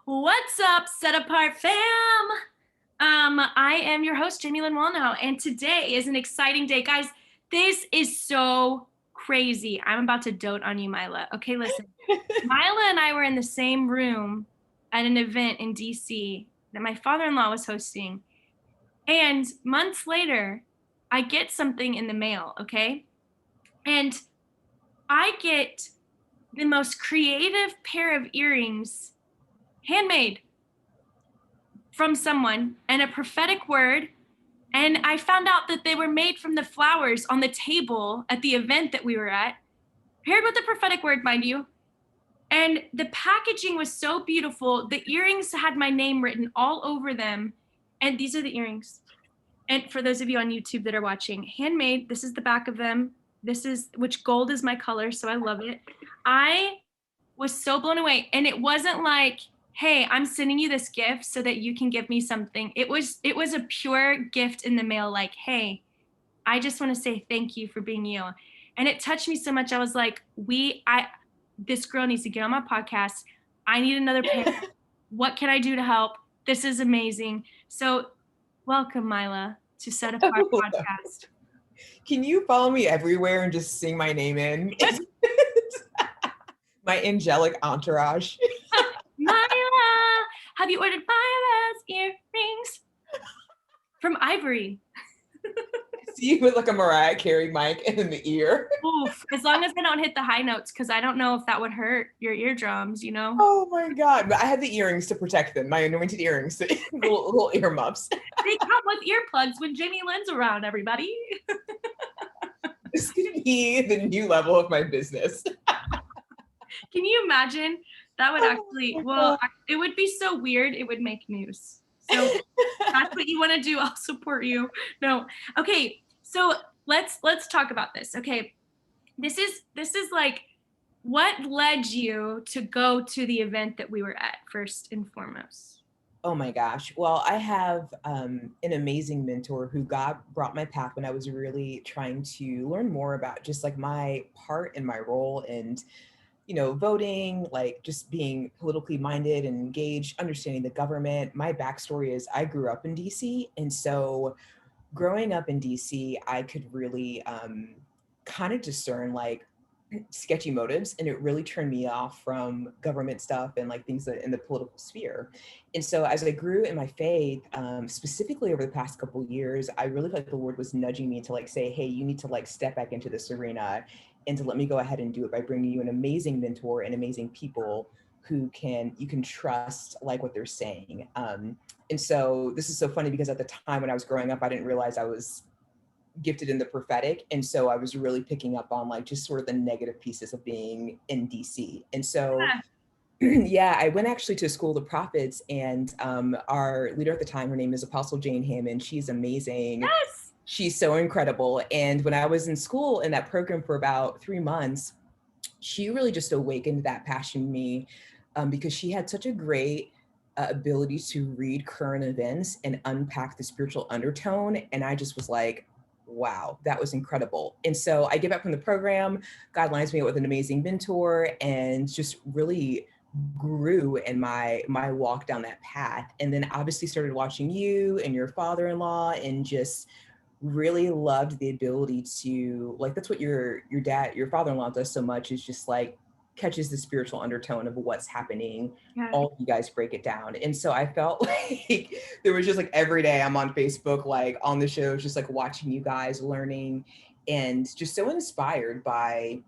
What's up, Set Apart fam? I am your host, Jamie Lynn Wallnow, and today is an exciting day. Guys, this is so crazy. I'm about to dote on you, Mila. Okay, listen. Mila and I were in the same room at an event in DC that my father-in-law was hosting. And months later, I get something in the mail, okay? And I get the most creative pair of earrings, handmade, from someone, and a prophetic word. And I found out that they were made from the flowers on the table at the event that we were at, paired with the prophetic word, mind you. And the packaging was so beautiful. The earrings had my name written all over them. And these are the earrings. And for those of you on YouTube that are watching, handmade, this is the back of them. Which gold is my color, so I love it. I was so blown away. And it wasn't like, hey, I'm sending you this gift so that you can give me something. It was a pure gift in the mail, like, hey, I just want to say thank you for being you. And it touched me so much. I was like, this girl needs to get on my podcast. I need another pair. What can I do to help? This is amazing. So welcome, Mila, to Set Apart Podcast. Can you follow me everywhere and just sing my name in? My angelic entourage. Mila, have you ordered Mila's earrings? From Ivory. See you with like a Mariah Carey mic in the ear. Oof, as long as I don't hit the high notes, because I don't know if that would hurt your eardrums, you know? Oh my God. But I had the earrings to protect them, my anointed earrings, little ear muffs. They come with earplugs when Jamie Lynn's around, everybody. This could be the new level of my business. Can you imagine? That would actually, it would be so weird. It would make news. So that's what you want to do. I'll support you. No. Okay. So let's talk about this. Okay. This is like, what led you to go to the event that we were at first and foremost? Oh my gosh. Well, I have an amazing mentor who God brought my path when I was really trying to learn more about just like my part and my role and voting, like just being politically minded and engaged, understanding the government. My backstory is I grew up in DC. And so growing up in DC, I could really kind of discern like sketchy motives, and it really turned me off from government stuff and like things that in the political sphere. And so as I grew in my faith, specifically over the past couple of years, I really felt like the Lord was nudging me to like say, hey, you need to like step back into this arena and to let me go ahead and do it by bringing you an amazing mentor and amazing people who you can trust like what they're saying. And so this is so funny because at the time when I was growing up, I didn't realize I was gifted in the prophetic. And so I was really picking up on like just sort of the negative pieces of being in DC. And so yeah, I went actually to School of the Prophets, and our leader at the time, her name is Apostle Jane Hammond. She's amazing. Yes. She's so incredible. And when I was in school in that program for about 3 months, she really just awakened that passion in me because she had such a great ability to read current events and unpack the spiritual undertone. And I just was like, wow, that was incredible. And so I get back from the program, God lines me up with an amazing mentor, and just really grew in my walk down that path. And then obviously started watching you and your father-in-law, and just really loved the ability to like, that's what your father-in-law does so much, is just like catches the spiritual undertone of what's happening. Yeah. All you guys break it down. And so I felt like there was just like every day I'm on Facebook, like on the show, just like watching you guys, learning, and just so inspired by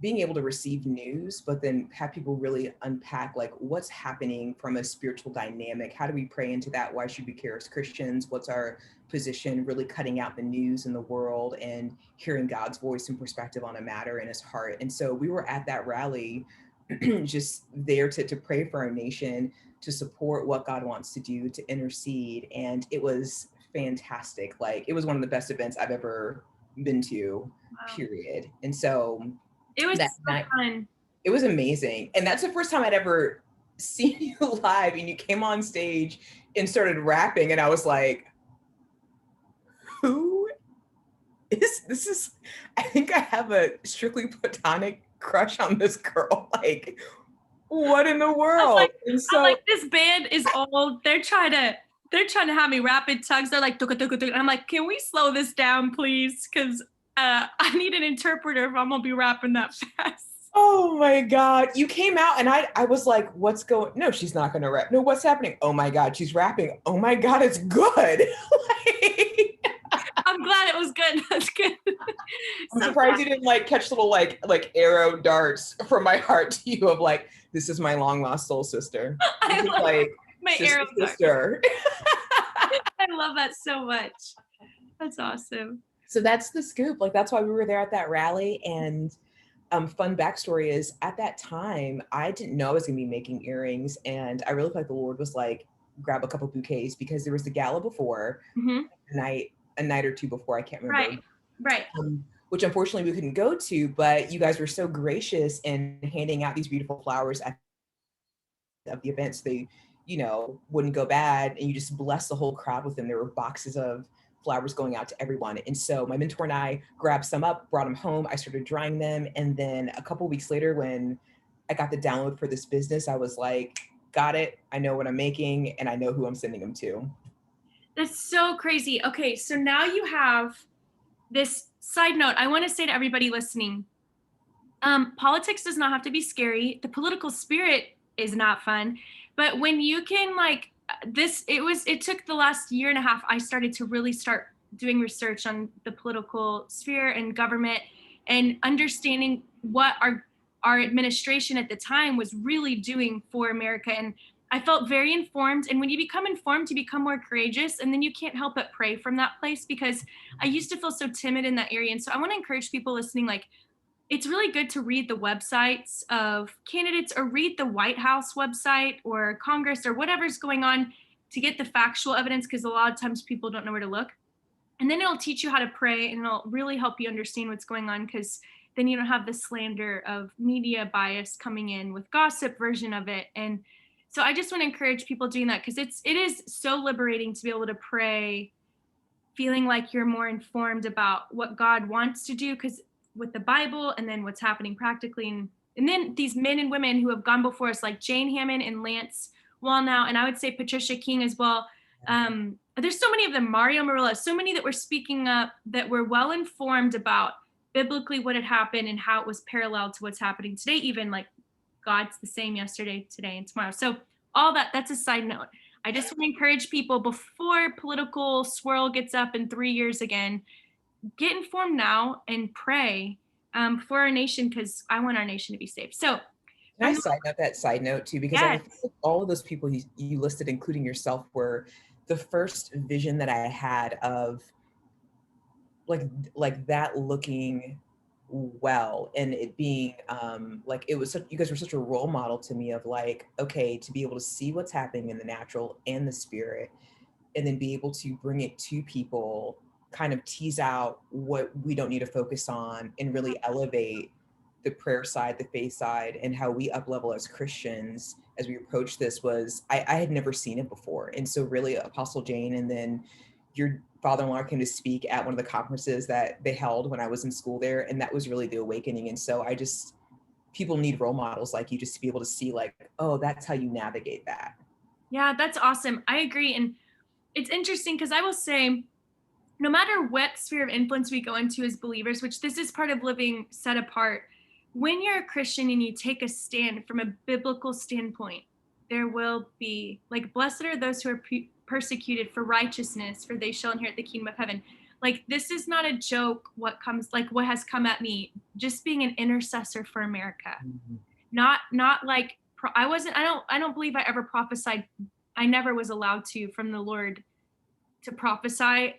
being able to receive news, but then have people really unpack like what's happening from a spiritual dynamic. How do we pray into that? Why should we care as Christians? What's our position? Really cutting out the news in the world and hearing God's voice and perspective on a matter in his heart. And so we were at that rally just there to pray for our nation, to support what God wants to do, to intercede. And it was fantastic. Like it was one of the best events I've ever been to, period. And so it was fun. It was amazing. And that's the first time I'd ever seen you live, and you came on stage and started rapping. And I was like, who is this? I think I have a strictly platonic crush on this girl. Like, what in the I'm world? like, And I'm so like, this band is old. They're trying to have me rapid tugs. They're like, "Tuka, tuka, tuka." And I'm like, can we slow this down, please? Because I need an interpreter if I'm gonna be rapping that fast. oh my God. You came out and I was like, what's going, no, she's not gonna rap. No, what's happening? Oh my God, she's rapping. Oh my God, it's good. Like, I'm glad it was good. That's good. I'm surprised Sometimes you didn't like catch little like arrow darts from my heart to you of like, this is my long lost soul sister. This I is love like my sister arrow dart. sister. I love that so much. That's awesome. So that's the scoop. Like that's why we were there at that rally. And fun backstory is at that time, I didn't know I was gonna be making earrings. And I really felt like the Lord was like, grab a couple bouquets because there was the gala before, Hmm. a night or two before, I can't remember. Right. Right. Which unfortunately we couldn't go to, but you guys were so gracious in handing out these beautiful flowers at of the event so they, wouldn't go bad. And you just blessed the whole crowd with them. There were boxes of flowers going out to everyone. And so my mentor and I grabbed some up, brought them home. I started drying them. And then a couple weeks later, when I got the download for this business, I was like, got it. I know what I'm making and I know who I'm sending them to. That's so crazy. Okay, so now you have this side note. I want to say to everybody listening, politics does not have to be scary. The political spirit is not fun, but when you can like this, it took the last year and a half. I started to really start doing research on the political sphere and government and understanding what our administration at the time was really doing for America. And I felt very informed. And when you become informed, you become more courageous. And then you can't help but pray from that place because I used to feel so timid in that area. And so I want to encourage people listening, like, it's really good to read the websites of candidates or read the White House website or Congress or whatever's going on to get the factual evidence because a lot of times people don't know where to look. And then it'll teach you how to pray and it'll really help you understand what's going on because then you don't have the slander of media bias coming in with gossip version of it. And so I just want to encourage people doing that because it is so liberating to be able to pray feeling like you're more informed about what God wants to do because with the Bible and then what's happening practically and then these men and women who have gone before us like Jane Hammond and Lance Wallnau and I would say Patricia King as well. There's so many of them, Mario Murillo, so many that were speaking up that were well informed about biblically what had happened and how it was parallel to what's happening today, even like God's the same yesterday, today, and tomorrow. So all that's a side note. I just want to encourage people before political swirl gets up in 3 years again, get informed now and pray for our nation because I want our nation to be safe. So, Can I side note that side note too? Because I yes, think all of those people you listed, including yourself, were the first vision that I had of like that looking well and it being like it was such, you guys were such a role model to me of like, okay, to be able to see what's happening in the natural and the spirit and then be able to bring it to people, kind of tease out what we don't need to focus on and really elevate the prayer side, the faith side, and how we up level as Christians as we approach this was I had never seen it before. And so really Apostle Jane and then your father-in-law came to speak at one of the conferences that they held when I was in school there. And that was really the awakening. And so people need role models like you just to be able to see like, oh, that's how you navigate that. yeah, that's awesome. I agree. And it's interesting because I will say, no matter what sphere of influence we go into as believers, which this is part of living set apart, when you're a Christian and you take a stand from a biblical standpoint, there will be like, blessed are those who are persecuted for righteousness, for they shall inherit the kingdom of heaven. Like, this is not a joke, what has come at me, just being an intercessor for America. Mhm. Not like, I don't believe I ever prophesied. I never was allowed to from the Lord to prophesy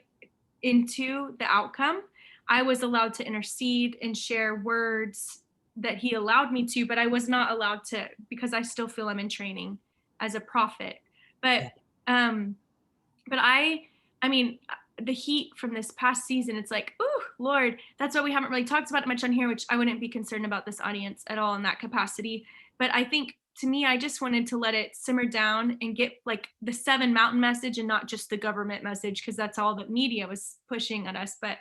into the outcome. I was allowed to intercede and share words that he allowed me to, but I was not allowed to because I still feel I'm in training as a prophet. But Yeah. um but I mean the heat from this past season, it's like, oh Lord, that's why we haven't really talked about it much on here, which I wouldn't be concerned about this audience at all in that capacity. But I think to me, I just wanted to let it simmer down and get like the seven mountain message and not just the government message, because that's all that media was pushing at us. But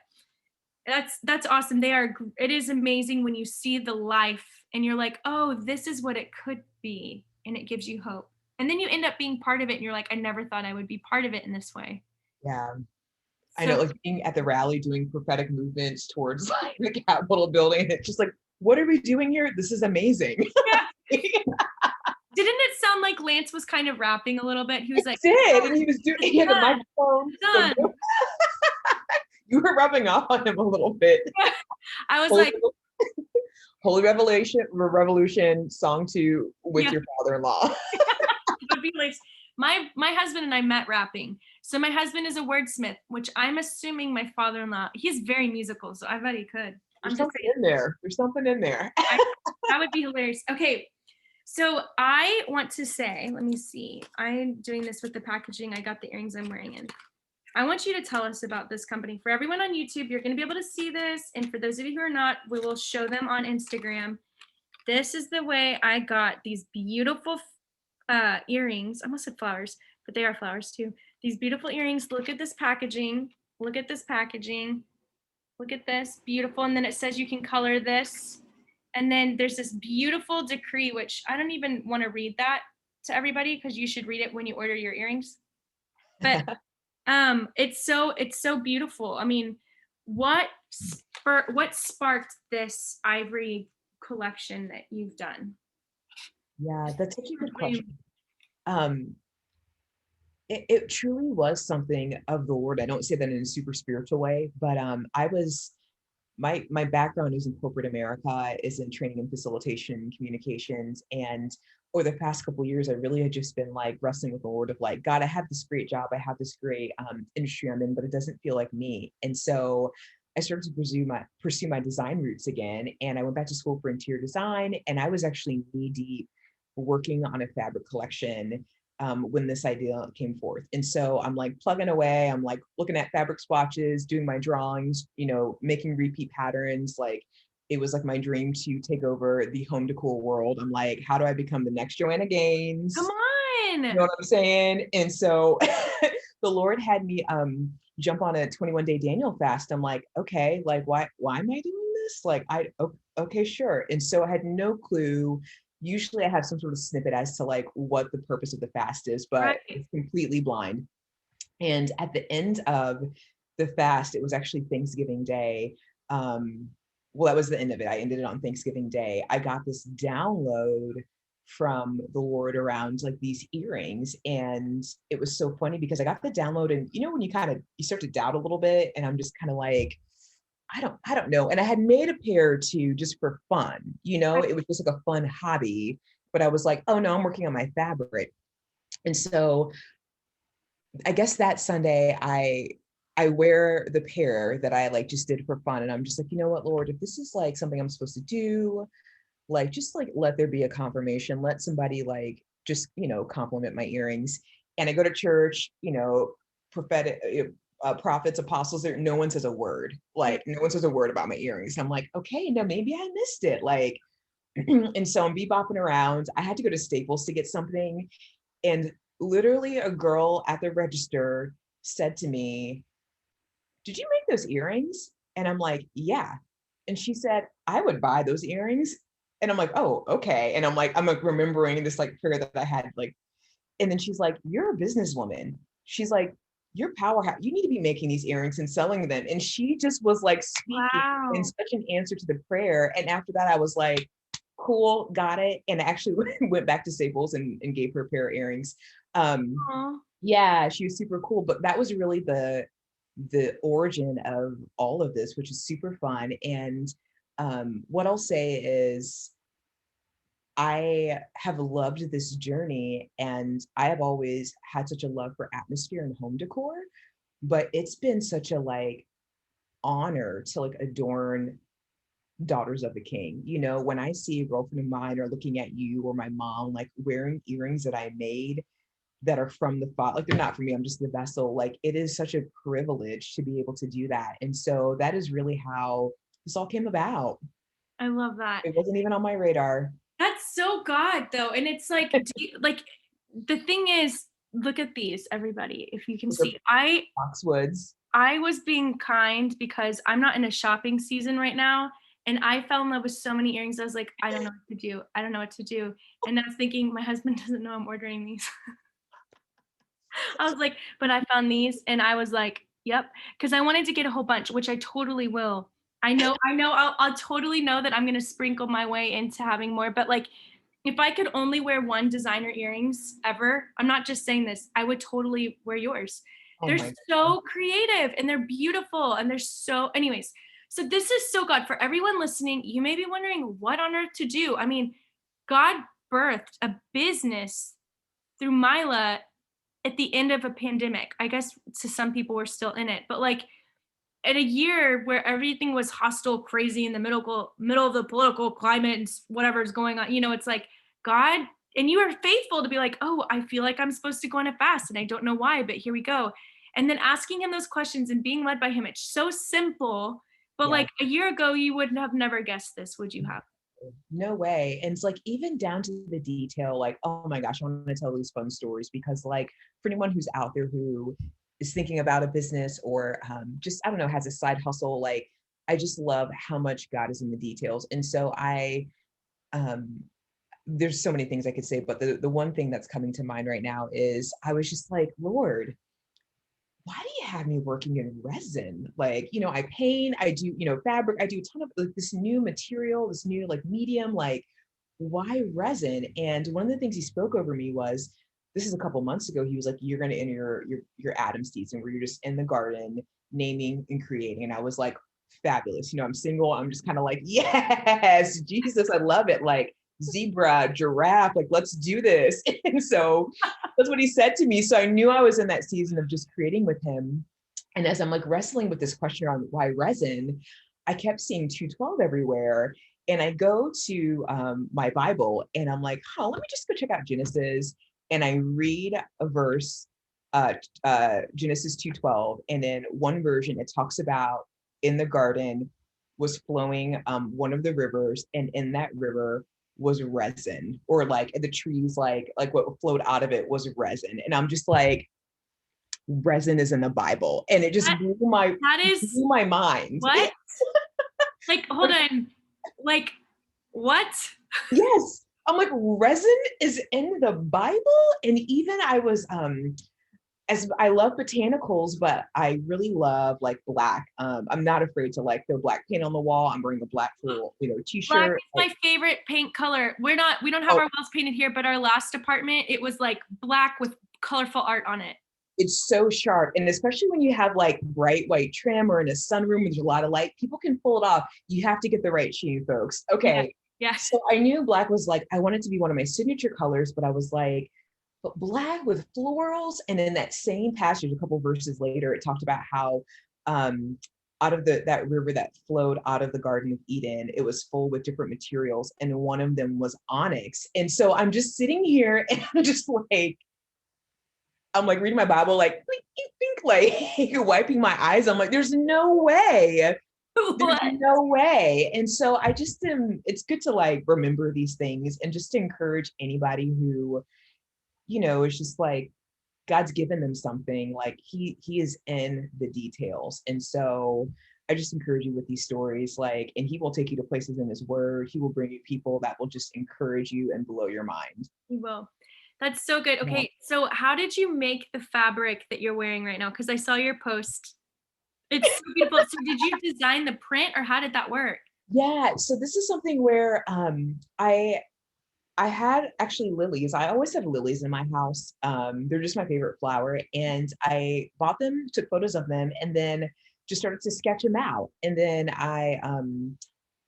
that's awesome. It is amazing when you see the life and you're like, oh, this is what it could be, and it gives you hope. And then you end up being part of it and you're like, I never thought I would be part of it in this way. Yeah. I know, So like being at the rally doing prophetic movements towards like the Capitol building. It's just like, what are we doing here? This is amazing. yeah. Didn't it sound like Lance was kind of rapping a little bit? He was It like, did, and he had the done, microphone. done. You were rubbing off on him a little bit. I was Holy, like, Holy Revolution song 2 with yeah, your father-in-law. it would be like my husband and I met rapping. So my husband is a wordsmith, which I'm assuming my father-in-law, he's very musical, so I bet he could. There's I'm just something saying. in there. There's something in there. That would be hilarious. Okay, so I want to say, let me see. I'm doing this with the packaging. I got the earrings I'm wearing in. I want you to tell us about this company. For everyone on YouTube, you're going to be able to see this. And for those of you who are not, we will show them on Instagram. This is the way I got these beautiful earrings. I almost said flowers, but they are flowers too. These beautiful earrings. Look at this packaging. Look at this packaging. Look at this. Beautiful. And then it says you can color this. And then there's this beautiful decree, which I don't even want to read that to everybody because you should read it when you order your earrings. But it's so beautiful. I mean, what sparked this ivory collection that you've done? Yeah, that's such a good question. It truly was something of the Lord. I don't say that in a super spiritual way, but I was my background is in corporate America, is in training and facilitation communications. And over the past couple of years, I really had just been like wrestling with the Lord of like, God, I have this great job. I have this great industry I'm in, but it doesn't feel like me. And so I started to pursue my design roots again. And I went back to school for interior design. And I was actually knee deep working on a fabric collection when this idea came forth. And so I'm like plugging away, I'm like looking at fabric swatches, doing my drawings, making repeat patterns. Like it was like my dream to take over the home decor world. I'm like, how do I become the next Joanna Gaines? Come on. You know what I'm saying? And so the Lord had me jump on a 21-day Daniel fast. I'm like, okay, like why am I doing this? Like okay, sure. And so I had no clue. Usually I have some sort of snippet as to like what the purpose of the fast is, but Right. it's completely blind. And at the end of the fast, it was actually Thanksgiving Day. Well, that was the end of it. I ended it on Thanksgiving Day. I got this download from the Lord around like these earrings. And it was so funny because I got the download and when you start to doubt a little bit, and I'm just kind of like, I don't know. And I had made a pair too, just for fun, it was just like a fun hobby, but I was like, oh no, I'm working on my fabric. And so I guess that Sunday I wear the pair that I like just did for fun. And I'm just like, you know what, Lord, if this is like something I'm supposed to do, like, just like, let there be a confirmation, let somebody like, just, compliment my earrings. And I go to church, prophetic, prophets, apostles, there, no one says a word, like no one says a word about my earrings. I'm like, okay, no, maybe I missed it. Like, and so I'm bebopping around. I had to go to Staples to get something. And literally a girl at the register said to me, did you make those earrings? And I'm like, yeah. And she said, I would buy those earrings. And I'm like, oh, okay. And I'm like remembering this like prayer that I had, like, and then she's like, you're a businesswoman. She's like, you're powerhouse. You need to be making these earrings and selling them. And she just was like speaking in Wow. such an answer to the prayer. And after that, I was like, cool, got it. And I actually went back to Staples and gave her a pair of earrings. Aw. Yeah, she was super cool. But that was really the origin of all of this, which is super fun. And what I'll say is I have loved this journey, and I have always had such a love for atmosphere and home decor, but it's been such a like honor to like adorn daughters of the king. When I see a girlfriend of mine or looking at you or my mom like wearing earrings that I made that are from the thought, like they're not for me, I'm just the vessel. Like it is such a privilege to be able to do that. And so that is really how this all came about. I love that. It wasn't even on my radar. That's so God though. And it's like, like the thing is, look at these, everybody, if you can see. Foxwoods. I was being kind because I'm not in a shopping season right now. And I fell in love with so many earrings. I was like, I don't know what to do. I don't know what to do. And I was thinking, my husband doesn't know I'm ordering these. I was like, but I found these and I was like, yep. Cause I wanted to get a whole bunch, which I totally will. I know I'll totally know that I'm gonna sprinkle my way into having more. But like if I could only wear one designer earrings ever, I'm not just saying this, I would totally wear yours. Oh They're my God. so creative and they're beautiful and they're so, anyways. So this is so God for everyone listening. You may be wondering what on earth to do. I mean, God birthed a business through Mila at the end of a pandemic. I guess to some people we're still in it, but like at a year where everything was hostile, crazy in the middle of the political climate and whatever's going on, it's like God, and you are faithful to be like, oh, I feel like I'm supposed to go on a fast and I don't know why, but here we go. And then asking him those questions and being led by him. It's so simple, but Yeah. like a year ago, you would have never guessed this, would you have? No way. And it's like even down to the detail, like, oh my gosh, I want to tell these fun stories because like for anyone who's out there who is thinking about a business or just, I don't know, has a side hustle, like I just love how much God is in the details. And so um, there's so many things I could say, but the one thing that's coming to mind right now is I was just like, Lord, why do you have me working in resin? Like, I paint, I do, fabric, I do a ton of like this new material, this new like medium, like why resin? And one of the things he spoke over me was, this is a couple months ago, he was like, you're going to enter your Adam season where you're just in the garden, naming and creating. And I was like, fabulous. I'm single. I'm just kind of like, yes, Jesus, I love it. Like zebra, giraffe, like, let's do this. And so that's what he said to me. So I knew I was in that season of just creating with him. And as I'm like wrestling with this question on why resin, I kept seeing 212 everywhere. And I go to my Bible and I'm like, let me just go check out Genesis. And I read a verse, Genesis 2:12. And in one version, it talks about in the garden was flowing one of the rivers. And in that river was resin, or like the trees, like what flowed out of it was resin. And I'm just like, resin is in the Bible. And it just That, blew my that is blew my mind. what? Like, hold on. Like, what? Yes. I'm like, resin is in the Bible. And even I was as I love botanicals, but I really love like black. I'm not afraid to like throw black paint on the wall. I'm wearing a black full, Black t-shirt. is my favorite paint color. We don't have Oh, our walls painted here, but our last apartment, it was like black with colorful art on it. it's so sharp. And especially when you have like bright white trim or in a sunroom, there's a lot of light, people can pull it off. You have to get the right shade, folks. Yeah. Okay. Yeah. So I knew black was like, I wanted to be one of my signature colors, but I was like, but black with florals. And in that same passage, a couple verses later, it talked about how out of that river that flowed out of the Garden of Eden, it was full with different materials. And one of them was onyx. And so I'm just sitting here and I'm like reading my Bible, like, wiping my eyes. I'm like, there's no way. There's What? no way. And so I just it's good to like remember these things and just to encourage anybody who, is just like, God's given them something, like he is in the details. And so I just encourage you with these stories, like, and he will take you to places in his word. He will bring you people that will just encourage you and blow your mind. You will. That's so good. Yeah. Okay, so how did you make the fabric that you're wearing right now? Because I saw your post. It's so beautiful. So did you design the print or how did that work? Yeah. So this is something where I had actually lilies. I always have lilies in my house. They're just my favorite flower. And I bought them, took photos of them, and then just started to sketch them out. And then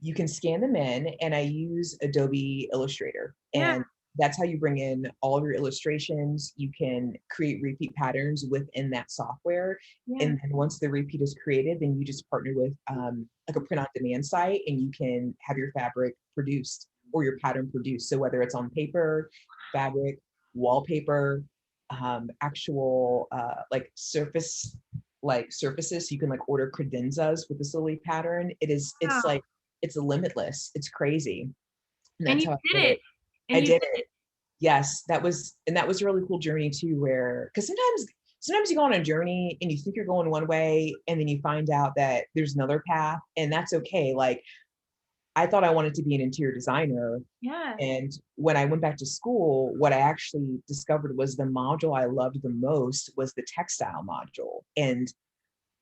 you can scan them in, and I use Adobe Illustrator. Yeah. And that's how you bring in all of your illustrations. You can create repeat patterns within that software. Yeah. And then once the repeat is created, then you just partner with like a print on demand site, and you can have your fabric produced or your pattern produced. So whether it's on paper, fabric, wallpaper, actual like surfaces, so you can like order credenzas with this lily pattern. Wow. It's like, it's limitless. It's crazy. And And that's you how I did did it. it. And I you did did it. Yes, that was a really cool journey too, where, because sometimes you go on a journey and you think you're going one way and then you find out that there's another path, and that's okay. Like I thought I wanted to be an interior designer. Yeah. And when I went back to school, what I actually discovered was the module I loved the most was the textile module. And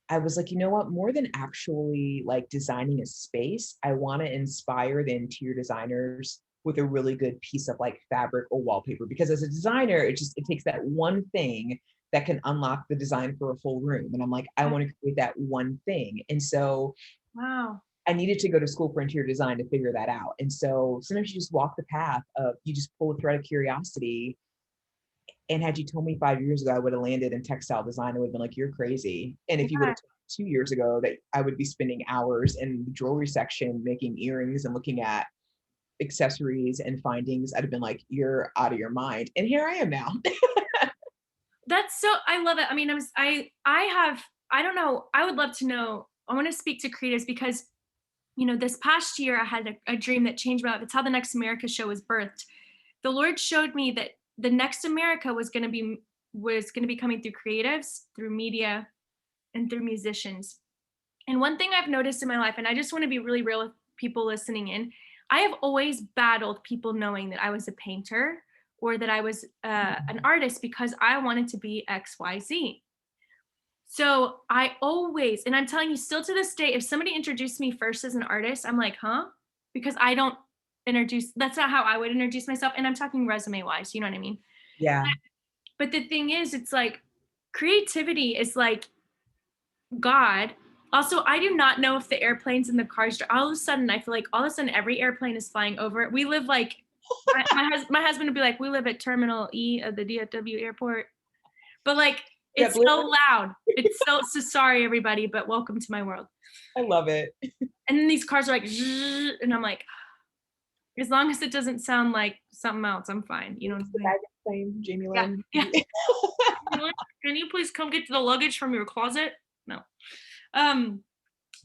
I was like, you know what? More than actually like designing a space, I want to inspire the interior designers with a really good piece of like fabric or wallpaper. Because as a designer, it takes that one thing that can unlock the design for a full room. And I'm like, I want to create that one thing. And so Wow. I needed to go to school for interior design to figure that out. And so sometimes you just walk the path of you just pull a thread of curiosity. And had you told me 5 years ago I would have landed in textile design, I would have been like, you're crazy. And if you would Yeah. have told me 2 years ago that I would be spending hours in the jewelry section making earrings and looking at accessories and findings, I'd have been like, you're out of your mind. And here I am now. That's so, I love it. I mean, I have, I don't know, I would love to know. I want to speak to creatives because, this past year I had a dream that changed my life. It's how the Next America show was birthed. The Lord showed me that the next America was going to be coming through creatives, through media, and through musicians. And one thing I've noticed in my life, and I just want to be really real with people listening in, I have always battled people knowing that I was a painter or that I was an artist because I wanted to be XYZ. So I always, and I'm telling you, still to this day, if somebody introduced me first as an artist, I'm like, huh? Because I don't that's not how I would introduce myself. And I'm talking resume wise, you know what I mean? Yeah. But the thing is, it's like creativity is like God. Also, I do not know if the airplanes and the cars, all of a sudden, I feel like all of a sudden every airplane is flying over it. We live like, my husband would be like, we live at Terminal E of the DFW airport. But like, Yeah, it's so loud. It's so sorry, everybody, but welcome to my world. I love it. And then these cars are like, zzz, and I'm like, as long as it doesn't sound like something else, I'm fine. You know what I'm The saying? bag plane, Jamie Yeah. Lynn. Yeah. Can you please come get to the luggage from your closet? No. Um,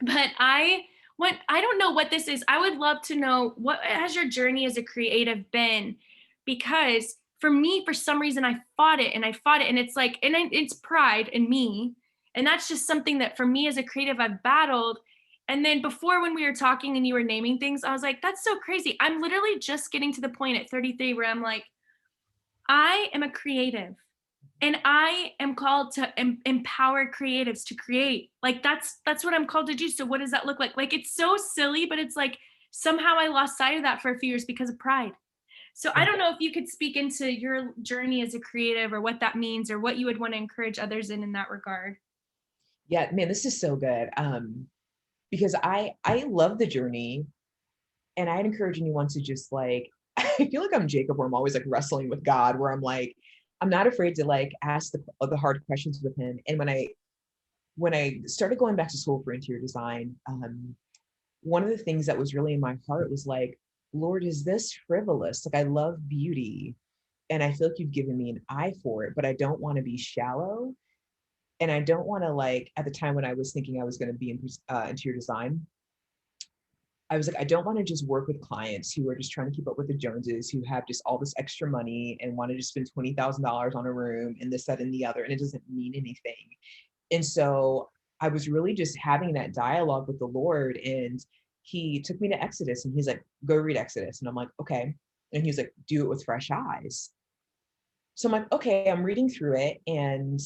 but I don't know what this is. I would love to know, what has your journey as a creative been? Because for me, for some reason, I fought it and I fought it. And it's like, it's pride in me. And that's just something that for me as a creative, I've battled. And then before, when we were talking and you were naming things, I was like, that's so crazy. I'm literally just getting to the point at 33 where I'm like, I am a creative and I am called to empower creatives to create. Like that's what I'm called to do. So what does that look like? Like, it's so silly, but it's like somehow I lost sight of that for a few years because of pride. So I don't know if you could speak into your journey as a creative or what that means or what you would want to encourage others in that regard. Yeah, man, this is so good. Because I love the journey, and I'd encourage anyone to just like, I feel like I'm Jacob, where I'm always like wrestling with God, where I'm like, I'm not afraid to like ask the hard questions with him. And when I started going back to school for interior design, one of the things that was really in my heart was like, Lord, is this frivolous? Like, I love beauty and I feel like you've given me an eye for it, but I don't want to be shallow. And I don't want to, like, at the time when I was thinking I was going to be in interior design, I was like, I don't want to just work with clients who are just trying to keep up with the Joneses, who have just all this extra money and want to just spend $20,000 on a room and this, that, and the other, and it doesn't mean anything. And so I was really just having that dialogue with the Lord, and he took me to Exodus, and he's like, go read Exodus. And I'm like, okay. And he's like, do it with fresh eyes. So I'm like, okay, I'm reading through it. And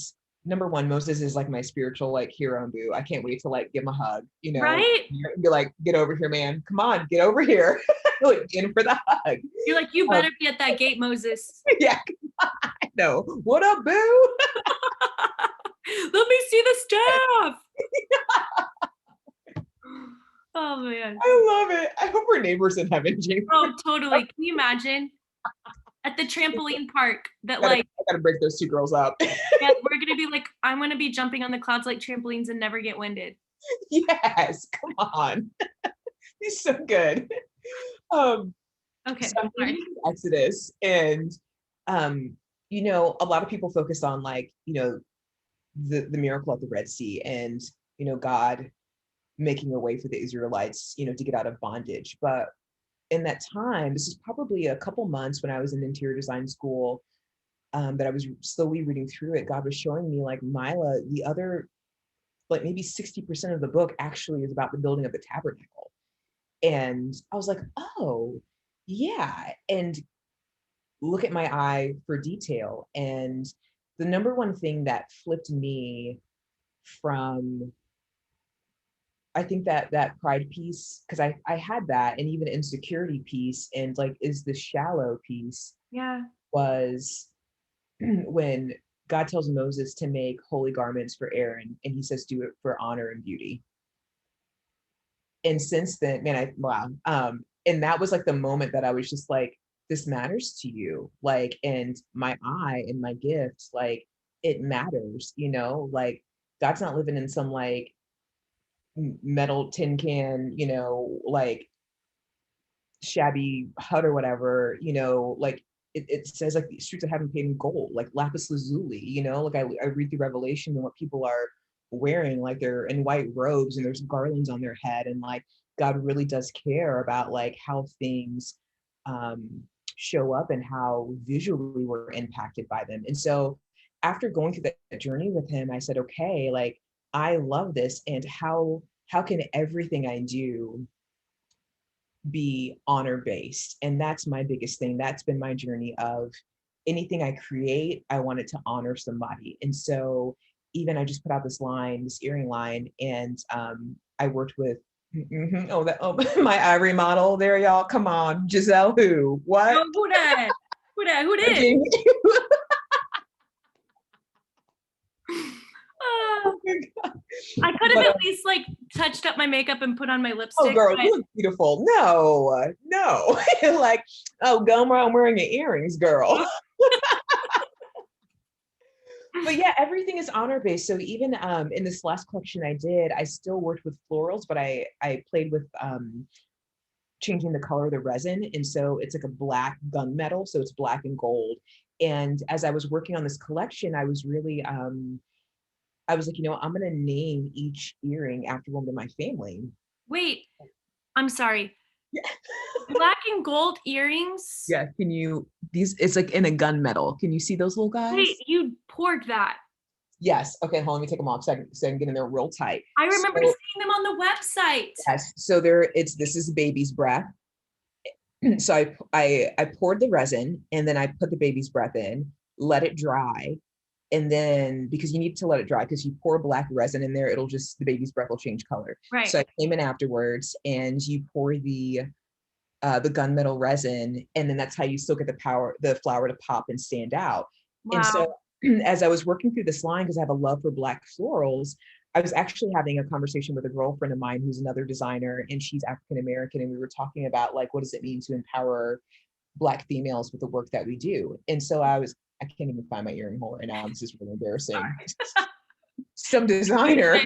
number one, Moses is like my spiritual like hero and boo. I can't wait to like give him a hug, Right? be like, get over here, man. Come on, get over here. Like, in for the hug. You're like, you Um, better be at that gate, Moses. yeah, I know. What up, boo? Let me see the staff. Oh man. I love it. I hope we're neighbors in heaven, Jamie. Oh, totally. Can you imagine at the trampoline park that like, I gotta break those two girls up. yeah, we're gonna be like, I'm gonna be jumping on the clouds like trampolines and never get winded. Yes, come on. He's so good. Um, Okay, so I'm sorry. reading Exodus, and a lot of people focus on like, the miracle at the Red Sea, and God making a way for the Israelites, to get out of bondage. But in that time, this is probably a couple months when I was in interior design school, that I was slowly reading through it. God was showing me like, Mila, the other, like maybe 60% of the book actually is about the building of the tabernacle. And I was like, oh, yeah. And look at my eye for detail. And the number one thing that flipped me from, I think that pride piece, because I had that, and even insecurity piece, and like, is the shallow piece, Yeah. was when God tells Moses to make holy garments for Aaron, and he says, do it for honor and beauty. And since then, man, wow. And that was like the moment that I was just like, this matters to you. Like, and my eye and my gifts, like, it matters, like, God's not living in some like metal tin can, like shabby hut or whatever, like it says like the streets of heaven paved in gold, like lapis lazuli, like I read through Revelation and what people are wearing, like they're in white robes and there's garlands on their head, and like God really does care about like how things um show up and how visually we're impacted by them. And so after going through that journey with him, I said, okay, like I love this, and how can everything I do be honor based? And that's my biggest thing. That's been my journey of anything I create, I want it to honor somebody. And so even I just put out this earring line, and I worked with my Ivory model there, y'all. Come on, Giselle, who? What? Oh, who that? Who that? Who did? Oh my God. I could have at least like touched up my makeup and put on my lipstick. Oh, girl, you look beautiful. No. Like, oh, Gomer, I'm wearing your earrings, girl. But yeah, everything is honor based. So even in this last collection I did, I still worked with florals, but I played with changing the color of the resin. And so it's like a black gunmetal, so it's black and gold. And as I was working on this collection, I was really I was like, I'm gonna name each earring after one of my family. Wait, I'm sorry. Yeah. Black and gold earrings? Yeah, it's like in a gunmetal. Can you see those little guys? Wait, you poured that? Yes. Okay, hold on, let me take them off so I can get in there real tight. I remember seeing them on the website. Yes. So this is baby's breath. So I poured the resin, and then I put the baby's breath in, let it dry. And then, because you need to let it dry, because you pour black resin in there, the baby's breath will change color. Right. So I came in afterwards, and you pour the gunmetal resin, and then that's how you still get the flower to pop and stand out. Wow. And so as I was working through this line, because I have a love for Black florals, I was actually having a conversation with a girlfriend of mine who's another designer, and she's African American, and we were talking about like, what does it mean to empower Black females with the work that we do? And so I can't even find my earring hole right now. This is really embarrassing. Some designer.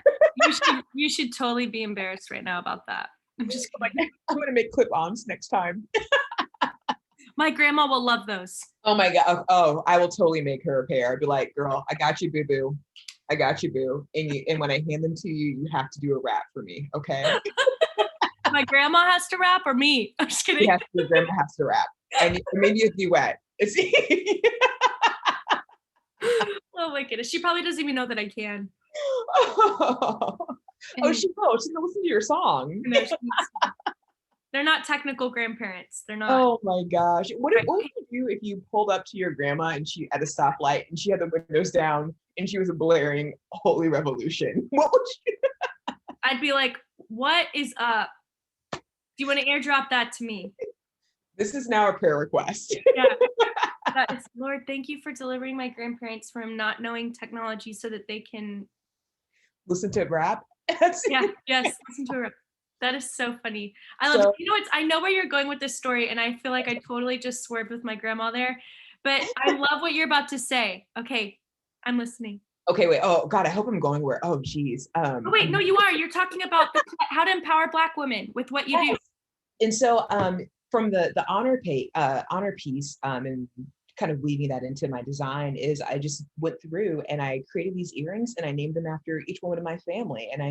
You should totally be embarrassed right now about that. I'm just kidding. I'm gonna make clip-ons next time. My grandma will love those. Oh my God. Oh, I will totally make her a pair. I'd be like, girl, I got you, boo-boo. I got you, boo. And when I hand them to you, you have to do a rap for me, okay? My grandma has to rap, or me? I'm just kidding. Your grandma has to rap. And maybe a duet. Oh my goodness. She probably doesn't even know that I can. She will. She's gonna listen to your song. No, they're not technical grandparents. They're not. Oh my gosh. What would you do if you pulled up to your grandma and she at a stoplight and she had the windows down and she was blaring Holy Revolution? What would you do? I'd be like, what is up? Do you want to airdrop that to me? This is now a prayer request. Yeah. That is, Lord, thank you for delivering my grandparents from not knowing technology so that they can listen to rap. Yes, listen to rap. That is so funny. I love it. I know where you're going with this story, and I feel like I totally just swerved with my grandma there, but I love what you're about to say. Okay, I'm listening. Okay, wait. Oh God, I hope I'm going where. Oh geez. Oh, wait, no, you are. You're talking about how to empower Black women with what you do. And so from the honor piece, and kind of weaving that into my design, is I just went through and I created these earrings and I named them after each woman in my family. And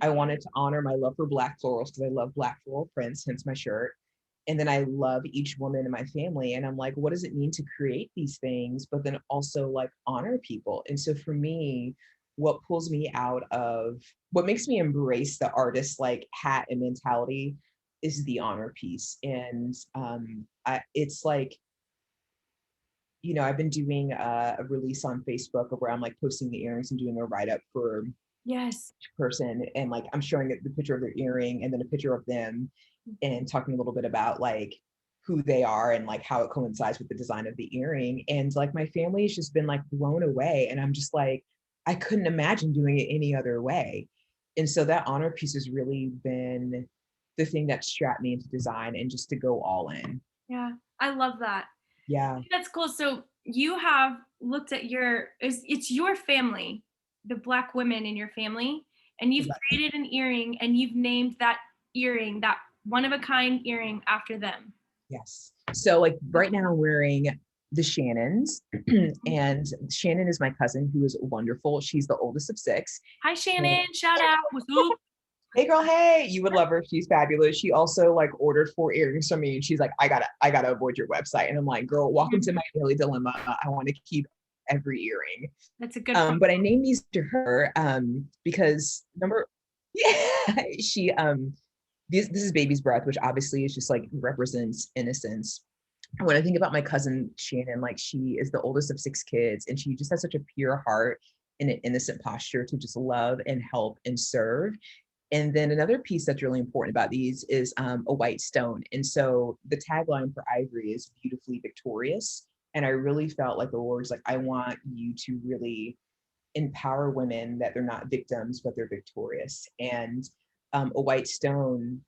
I wanted to honor my love for Black florals, because I love Black floral prints, hence my shirt. And then I love each woman in my family. And I'm like, what does it mean to create these things, but then also like honor people? And so for me, what pulls me out of, what makes me embrace the artist like hat and mentality is the honor piece. And it's like, I've been doing a release on Facebook where I'm like posting the earrings and doing a write-up for Yes. each person, and like I'm showing the picture of their earring and then a picture of them, and talking a little bit about like who they are and like how it coincides with the design of the earring. And like my family has just been like blown away, and I'm just like, I couldn't imagine doing it any other way. And so that honor piece has really been the thing that strapped me into design and just to go all in. Yeah. I love that. Yeah. That's cool. So you have looked at it's your family, the Black women in your family, and you've created an earring and you've named that earring, that one of a kind earring, after them. Yes. So like right now I'm wearing the Shannons, and Shannon is my cousin who is wonderful. She's the oldest of six. Hi, Shannon. Shout out. What's up? Hey girl, hey, you would love her. She's fabulous. She also like ordered 4 earrings from me, and she's like, I gotta avoid your website. And I'm like, girl, welcome to my daily dilemma. I want to keep every earring. That's a good point. But I named these to her because yeah, she this is baby's breath, which obviously is just like represents innocence. When I think about my cousin Shannon, like she is the oldest of 6 kids, and she just has such a pure heart and an innocent posture to just love and help and serve. And then another piece that's really important about these is a white stone. And so the tagline for Ivory is beautifully victorious. And I really felt like the Lord's like, I want you to really empower women that they're not victims, but they're victorious. And a white stone,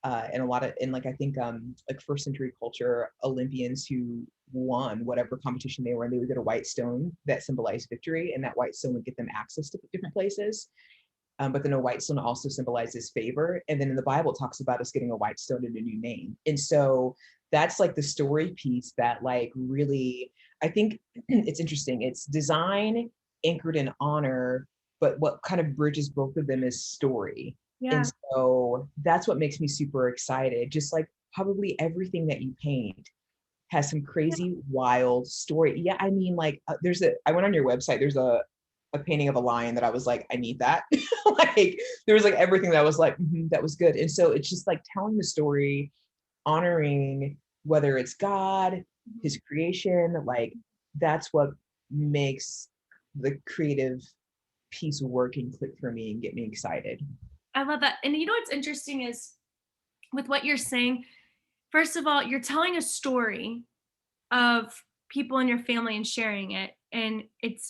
and a lot of, and like I think like first century culture, Olympians who won whatever competition they were in, they would get a white stone that symbolized victory, and that white stone would get them access to different places. But then a white stone also symbolizes favor. And then in the Bible, it talks about us getting a white stone and a new name. And so that's like the story piece that like really, I think it's interesting. It's design anchored in honor, but what kind of bridges both of them is story. Yeah. And so that's what makes me super excited. Just like probably everything that you paint has some crazy, wild story. Yeah, I mean, like I went on your website, there's a painting of a lion that I was like, I need that. Like there was like everything that was like, that was good. And so it's just like telling the story, honoring whether it's God, his creation, like that's what makes the creative piece work and click for me and get me excited. I love that. And you know what's interesting is with what you're saying, first of all, you're telling a story of people in your family and sharing it. And it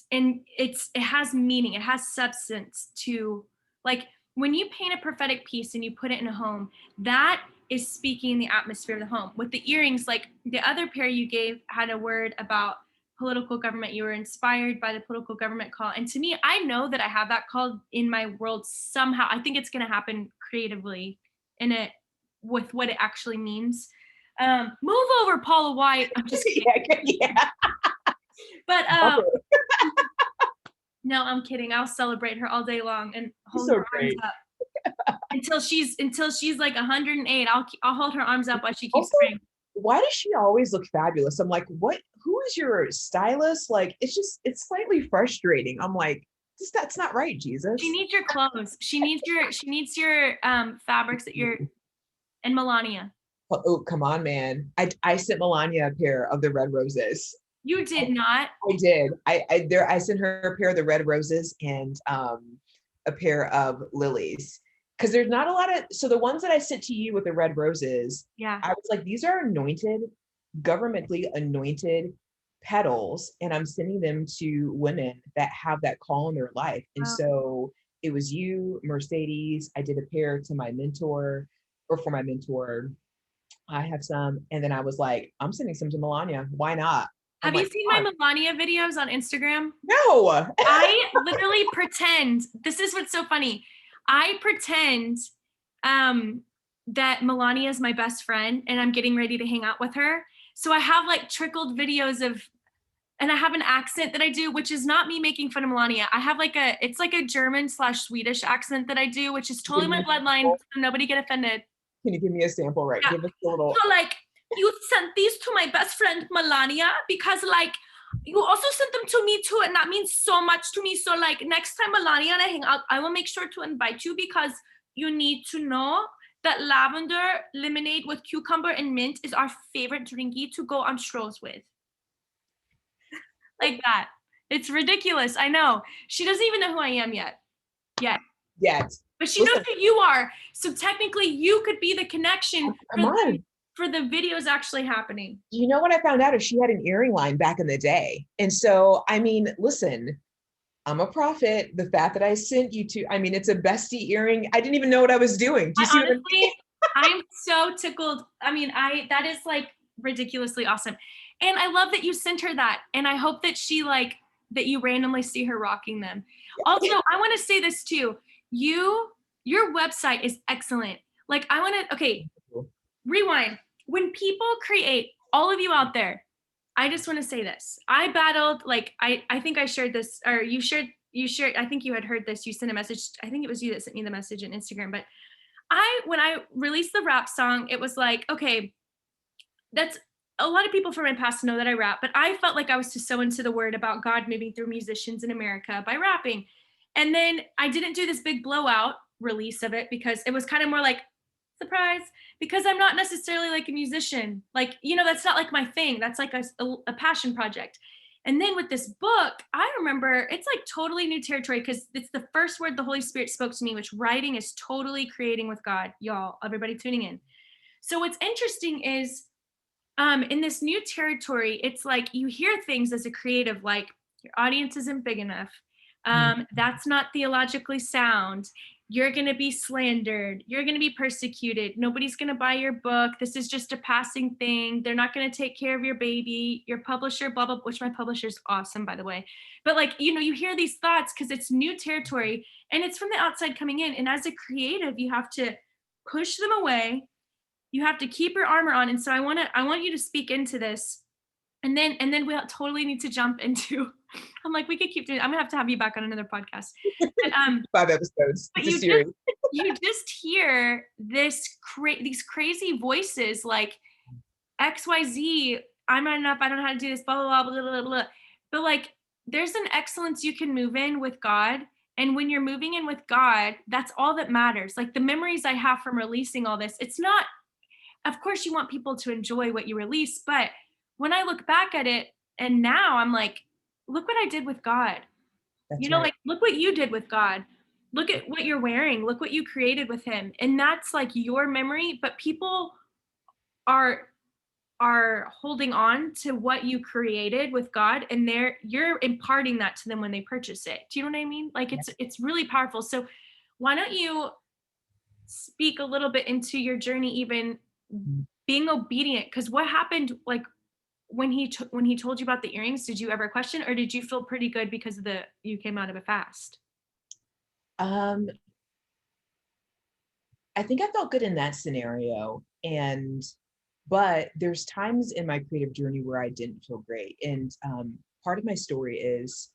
has meaning, it has substance to, like, when you paint a prophetic piece and you put it in a home, that is speaking the atmosphere of the home. With the earrings, like the other pair you gave had a word about political government. You were inspired by the political government call. And to me, I know that I have that call in my world somehow. I think it's going to happen creatively in it with what it actually means. Move over, Paula White. I'm just kidding. Yeah. But no, I'm kidding. I'll celebrate her all day long and hold her arms up until she's like 108. I'll hold her arms up while she keeps praying. Why does she always look fabulous? I'm like, who is your stylist? Like, it's slightly frustrating. I'm like, that's not right, Jesus. She needs your clothes. She needs your fabrics that you're, and Melania. Oh, come on, man. I sent Melania a pair of the red roses. You did not. I did. I sent her a pair of the red roses and a pair of lilies. Because there's not a lot of, so the ones that I sent to you with the red roses, yeah, I was like, these are anointed, governmentally anointed petals, and I'm sending them to women that have that call in their life. And so it was you, Mercedes. I did a pair to my mentor, or for my mentor. I have some, and then I was like, I'm sending some to Melania. Why not? Have you seen my Melania videos on Instagram? No. I literally pretend. This is what's so funny. I pretend that Melania is my best friend and I'm getting ready to hang out with her. So I have like trickled videos of, and I have an accent that I do, which is not me making fun of Melania. I have like it's like a German/Swedish accent that I do, which is totally my bloodline. So nobody get offended. Can you give me a sample, right? Yeah. Give us a little. So like, you sent these to my best friend Melania because like you also sent them to me too, and that means so much to me. So like next time Melania and I hang out, I will make sure to invite you because you need to know that lavender lemonade with cucumber and mint is our favorite drinky to go on strolls with. Like that. It's ridiculous. I know. She doesn't even know who I am yet. Yet. Yes. But she knows Listen, who you are. So technically you could be the connection come on. for the videos actually happening. You know what I found out is she had an earring line back in the day. And so, I mean, listen, I'm a prophet. The fact that I sent you to, I mean, it's a bestie earring. I didn't even know what I was doing. Do you see what I'm saying? I'm so tickled. I mean, that is like ridiculously awesome. And I love that you sent her that. And I hope that she like, that you randomly see her rocking them. Also, I want to say this too. Your website is excellent. Like I want to, okay, rewind. When people create, all of you out there, I just want to say this. I battled, like, I think I shared this, or you shared, I think you had heard this. You sent a message. I think it was you that sent me the message on Instagram. But when I released the rap song, it was like, okay, that's a lot of people from my past know that I rap, but I felt like I was to sow into the word about God moving through musicians in America by rapping. And then I didn't do this big blowout release of it because it was kind of more like, surprise, because I'm not necessarily like a musician. Like, that's not like my thing. That's like a passion project. And then with this book, I remember it's like totally new territory because it's the first word the Holy Spirit spoke to me, which writing is totally creating with God, y'all, everybody tuning in. So what's interesting is in this new territory, it's like you hear things as a creative, like your audience isn't big enough. That's not theologically sound. You're going to be slandered. You're going to be persecuted. Nobody's going to buy your book. This is just a passing thing. They're not going to take care of your baby. Your publisher, blah, blah, which my publisher is awesome, by the way. But like, you hear these thoughts because it's new territory and it's from the outside coming in. And as a creative, you have to push them away. You have to keep your armor on. And so I want you to speak into this. And then we'll totally need to jump into, I'm like, we could keep doing, I'm gonna have to have you back on another podcast. But, 5 episodes. But you just hear these crazy voices like XYZ, I'm not enough, I don't know how to do this, blah, blah, blah, blah, blah, blah. But like, there's an excellence you can move in with God. And when you're moving in with God, that's all that matters. Like the memories I have from releasing all this, it's not, of course you want people to enjoy what you release, but when I look back at it and now I'm like, look what I did with God. That's Like look what you did with God. Look at what you're wearing. Look what you created with him. And that's like your memory, but people are holding on to what you created with God and you're imparting that to them when they purchase it. Do you know what I mean? Like it's really powerful. So why don't you speak a little bit into your journey, even being obedient? Because what happened, like when he told you about the earrings, did you ever question, or did you feel pretty good because you came out of a fast? I think I felt good in that scenario. But there's times in my creative journey where I didn't feel great. And part of my story is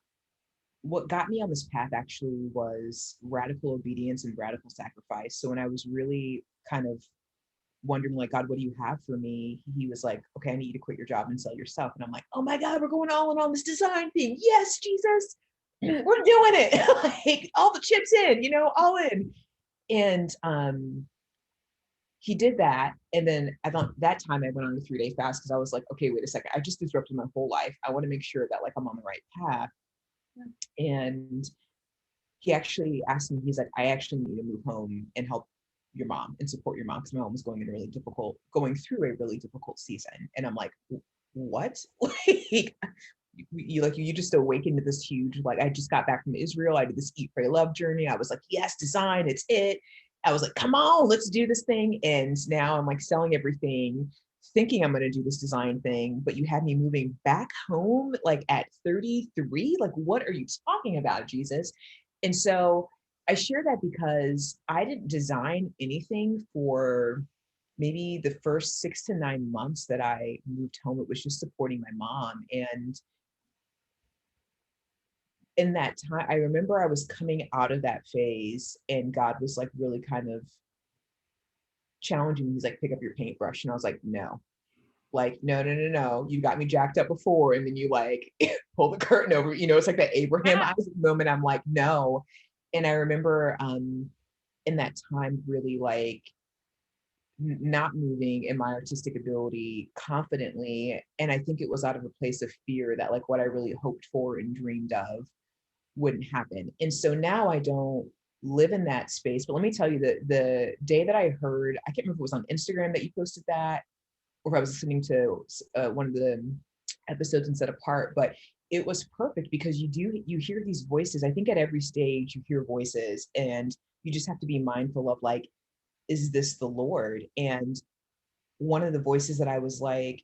what got me on this path actually was radical obedience and radical sacrifice. So when I was really kind of wondering like, God, what do you have for me? He was like, okay, I need you to quit your job and sell your stuff. And I'm like, oh my God, we're going all in on this design thing. Yes, Jesus, we're doing it. Like all the chips in, all in. And he did that. And then I thought that time I went on a 3-day fast because I was like, okay, wait a second. I just disrupted my whole life. I want to make sure that like I'm on the right path. And he actually asked me, he's like, I actually need to move home and help your mom and support your mom because my mom was going through a really difficult season. And I'm like, what? Like, you just awakened to this huge, like, I just got back from Israel. I did this eat, pray, love journey. I was like, yes, design, it's it. I was like, come on, let's do this thing. And now I'm like selling everything, thinking I'm going to do this design thing, but you had me moving back home like at 33. Like, what are you talking about, Jesus? And so I share that because I didn't design anything for maybe the first 6 to 9 months that I moved home. It was just supporting my mom. And in that time, I remember I was coming out of that phase and God was like really kind of challenging me. He's like, pick up your paintbrush. And I was like, no, no. You got me jacked up before. And then you like pull the curtain over, it's like that Abraham Isaac moment. I'm like, no. And I remember in that time really like not moving in my artistic ability confidently. And I think it was out of a place of fear that like what I really hoped for and dreamed of wouldn't happen. And so now I don't live in that space. But let me tell you that the day that I heard, I can't remember if it was on Instagram that you posted that, or if I was listening to one of the episodes in Set Apart, but it was perfect because you hear these voices. I think at every stage you hear voices, and you just have to be mindful of like, is this the Lord? And one of the voices that I was like,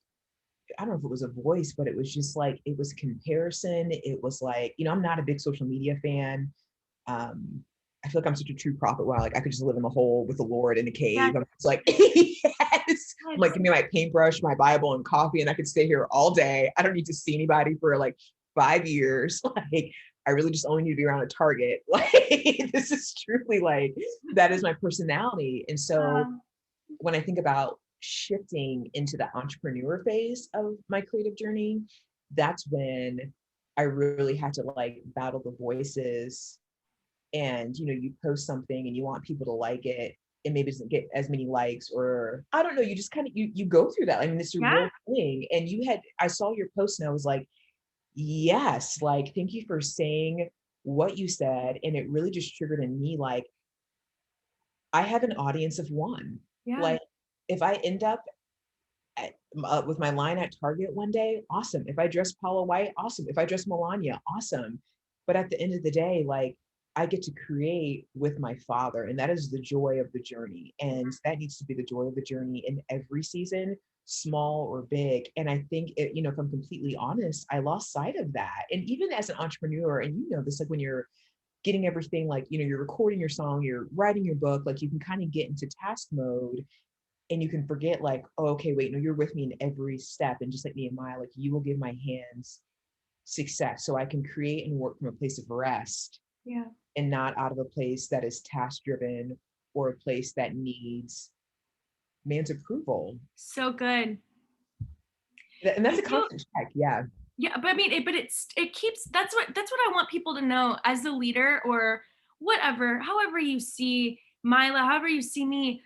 I don't know if it was a voice, but it was just like, it was comparison. It was like, I'm not a big social media fan. I feel like I'm such a true prophet. Wow, like I could just live in the hole with the Lord in a cave. Yes, I'm just like, yes. I'm like, yes. give me my paintbrush, my Bible, and coffee, and I could stay here all day. I don't need to see anybody for like 5 years. Like, I really just only need to be around a target. Like, this is truly like, that is my personality. And so Um, when I think about shifting into the entrepreneur phase of my creative journey, that's when I really had to like battle the voices. And you post something and you want people to like it, and maybe it doesn't get as many likes, or I don't know, you just kind of you go through that. I mean, it's a yeah, real thing. And I saw your post and I was like, yes, like thank you for saying what you said. And it really just triggered in me like, I have an audience of one. yeah, Like, if I end up with my line at Target one day, awesome. If I dress Paula White, awesome. If I dress Melania, awesome. But at the end of the day, like, I get to create with my Father, and that is the joy of the journey. And that needs to be the joy of the journey in every season, small or big. And I think if I'm completely honest, I lost sight of that. And even as an entrepreneur, and this, like when you're getting everything, like, you're recording your song, you're writing your book, like you can kind of get into task mode, and you can forget like, oh, okay, wait, no, you're with me in every step. And just like Nehemiah, like, you will give my hands success, so I can create and work from a place of rest, yeah. and not out of a place that is task driven, or a place that needs man's approval. So good. And that's I a feel constant check. Yeah. Yeah, but I mean, it keeps that's what I want people to know as a leader or whatever, however you see Mila, however you see me,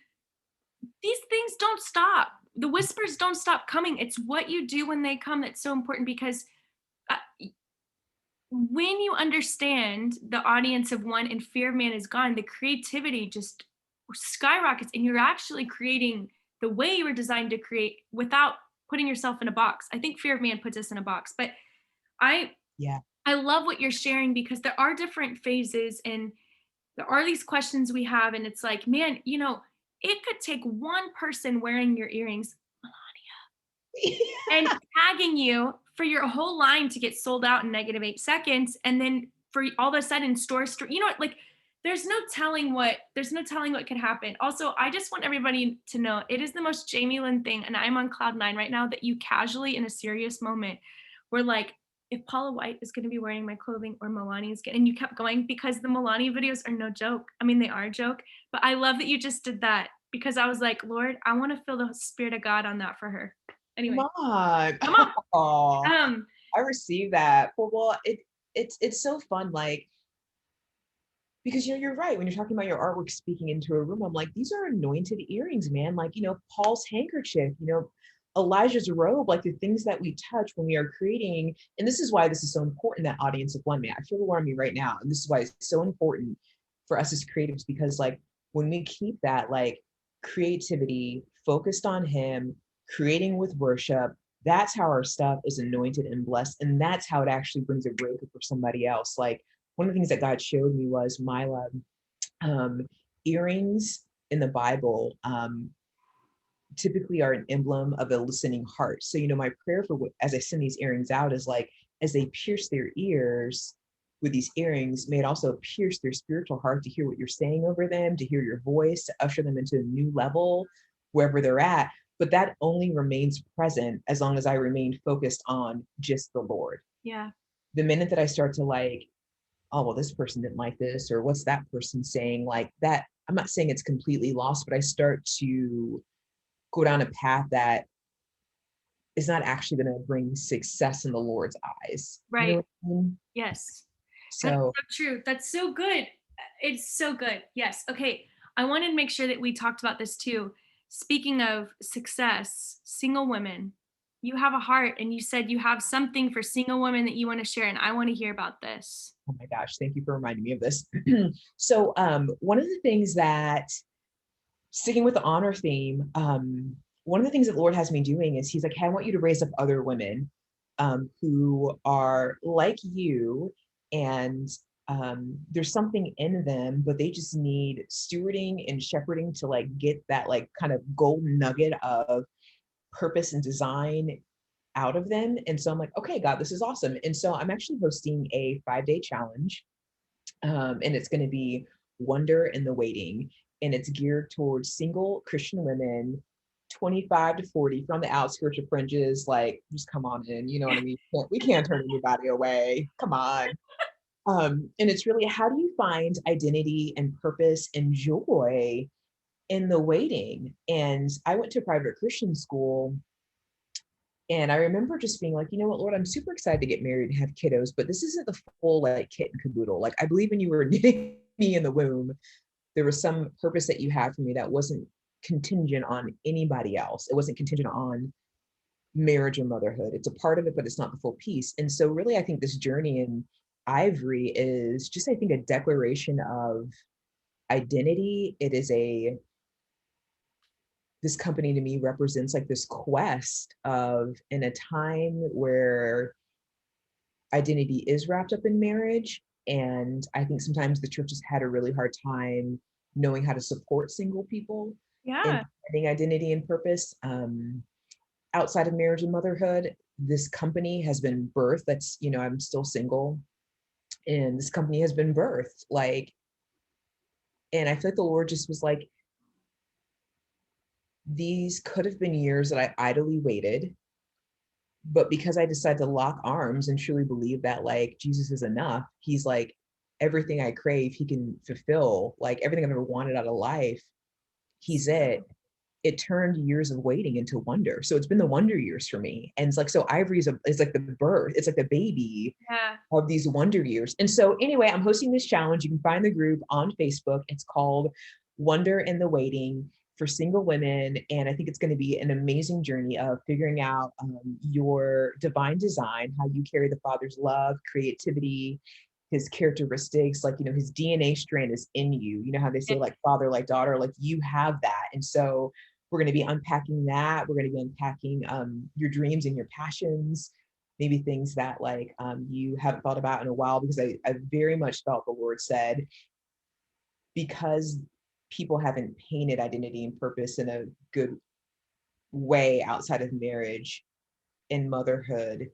these things don't stop. The whispers don't stop coming. It's what you do when they come that's so important because uh, when you understand the audience of one and fear of man is gone, the creativity just skyrockets and you're actually creating the way you were designed to create without putting yourself in a box. I think fear of man puts us in a box, but I Yeah. I love what you're sharing because there are different phases and there are these questions we have. And it's like, man, it could take one person wearing your earrings and tagging you for your whole line to get sold out in -8 seconds. And then for all of a sudden, like there's no telling what could happen. Also, I just want everybody to know it is the most Jamie Lynn thing. And I'm on cloud nine right now that you casually in a serious moment were like, if Paula White is going to be wearing my clothing or Milani's getting, and you kept going because the Milani videos are no joke. I mean, they are a joke, but I love that you just did that because I was like, Lord, I want to feel the spirit of God on that for her. Come Anyway, on. come on. Oh, Um, I received that. Well, it's so fun, like, because you're right. When you're talking about your artwork speaking into a room, I'm like, these are anointed earrings, man. Like, Paul's handkerchief, Elijah's robe, like the things that we touch when we are creating. And this is why this is so important, that audience of one, man. I feel the Lord on me right now. And this is why it's so important for us as creatives, because like when we keep that like creativity focused on him, creating with worship, that's how our stuff is anointed and blessed. And that's how it actually brings a breakthrough for somebody else. Like, one of the things that God showed me was Mila, earrings in the Bible typically are an emblem of a listening heart. So, my prayer for as I send these earrings out is like, as they pierce their ears with these earrings, may it also pierce their spiritual heart to hear what you're saying over them, to hear your voice, to usher them into a new level wherever they're at. But that only remains present as long as I remain focused on just the Lord. yeah. The minute that I start to like, oh, well, this person didn't like this, or what's that person saying, like that, I'm not saying it's completely lost, but I start to go down a path that is not actually going to bring success in the Lord's eyes. You know Right. what I mean? Yes. That's So so true. That's so good. It's so good. Yes. Okay. I wanted to make sure that we talked about this too. speaking of success, single women, you have a heart and you said you have something for single women that you want to share. And I want to hear about this. Oh my gosh, thank you for reminding me of this. So one of the things that, sticking with the honor theme, one of the things that the Lord has me doing is he's like, hey, I want you to raise up other women who are like you, and there's something in them, but they just need stewarding and shepherding to like get that like kind of golden nugget of purpose and design out of them. And so I'm like, okay, God, this is awesome. And so I'm actually hosting a 5-day challenge, and it's going to be Wonder in the Waiting, and it's geared towards single Christian women, 25 to 40, from the outskirts of fringes. Like, just come on in, you know what I mean? We can't turn anybody away. Come on. And it's really, how do you find identity and purpose and joy in the waiting? And I went to a private Christian school, and I remember just being like, you know what, Lord, I'm super excited to get married and have kiddos, but this isn't the full like kit and caboodle. Like, I believe when you were knitting me in the womb, there was some purpose that you had for me that wasn't contingent on anybody else. It wasn't contingent on marriage or motherhood. It's a part of it, but it's not the full piece. And so really, I think this journey in Ivory is just, I think, a declaration of identity. It is this company to me represents like this quest of, in a time where identity is wrapped up in marriage. And I think sometimes the church has had a really hard time knowing how to support single people in Yeah. finding identity and purpose outside of marriage and motherhood. This company has been birthed. That's, you know, I'm still single, and this company has been birthed. Like, and I feel like the Lord just was like, these could have been years that I idly waited, but because I decided to lock arms and truly believe that like Jesus is enough, he's like, everything I crave, he can fulfill. Like, everything I've ever wanted out of life, he's it. It turned years of waiting into wonder. So it's been the wonder years for me. And it's like, so Ivory is like the birth, it's like the baby Yeah. of these wonder years. And so anyway, I'm hosting this challenge. You can find the group on Facebook. It's called Wonder in the Waiting, for single women. And I think it's going to be an amazing journey of figuring out your divine design, how you carry the Father's love, creativity, his characteristics. Like, you know, his DNA strand is in you. You know how they say like father, like daughter, like you have that. And so we're going to be unpacking that. We're going to be unpacking your dreams and your passions, maybe things that like you haven't thought about in a while, because I very much felt the Lord said, because people haven't painted identity and purpose in a good way outside of marriage and motherhood,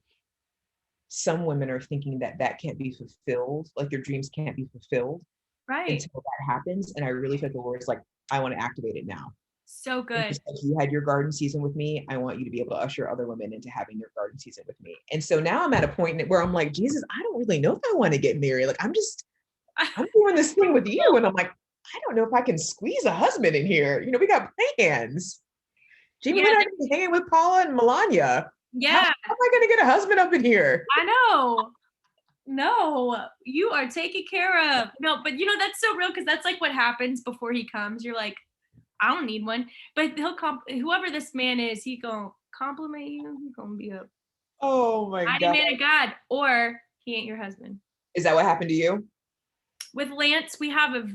some women are thinking that that can't be fulfilled, like their dreams can't be fulfilled Right. until that happens. And I really feel like the Lord's like, I want to activate it now. So And good. just like you had your garden season with me, I want you to be able to usher other women into having your garden season with me. And so now I'm at a point where I'm like, Jesus, I don't really know if I want to get married. Like, I'm doing this thing with you. And I'm like, I don't know if I can squeeze a husband in here. You know, we got plans. Jamie Yeah. Lynn, I'm hanging with Paula and Melania. How Yeah. am I going to get a husband up in here? I know. No, you are taken care of. No, but you know, that's so real, because that's like what happens before he comes. You're like, I don't need one. But whoever this man is, he gonna compliment you. He gonna be a Oh my mighty God. man of God, or he ain't your husband. Is that what happened to you? With Lance, we have a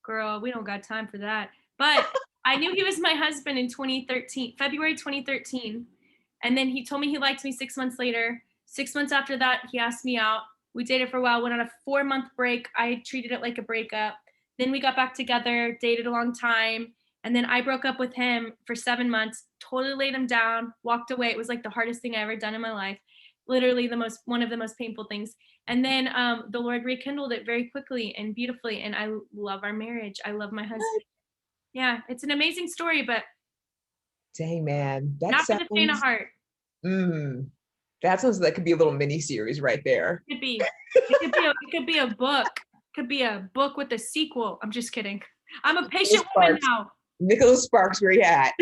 girl. We don't got time for that. But I knew he was my husband in 2013, February 2013. And then he told me he liked me 6 months later. 6 months after that, he asked me out. We dated for a while, went on a 4-month break. I treated it like a breakup. Then we got back together, dated a long time. And then I broke up with him for 7 months, totally laid him down, walked away. It was like the hardest thing I ever done in my life. Literally one of the most painful things. And then the Lord rekindled it very quickly and beautifully. And I love our marriage. I love my husband. Yeah, it's an amazing story, but Dang, man. That not for the faint of sounds, heart. mm, that sounds, that could be a little mini series right there. Could be. It could be a book. Could be a book with a sequel. I'm just kidding. I'm a Nicholas patient woman Sparks. now. Nicholas Sparks, where you at?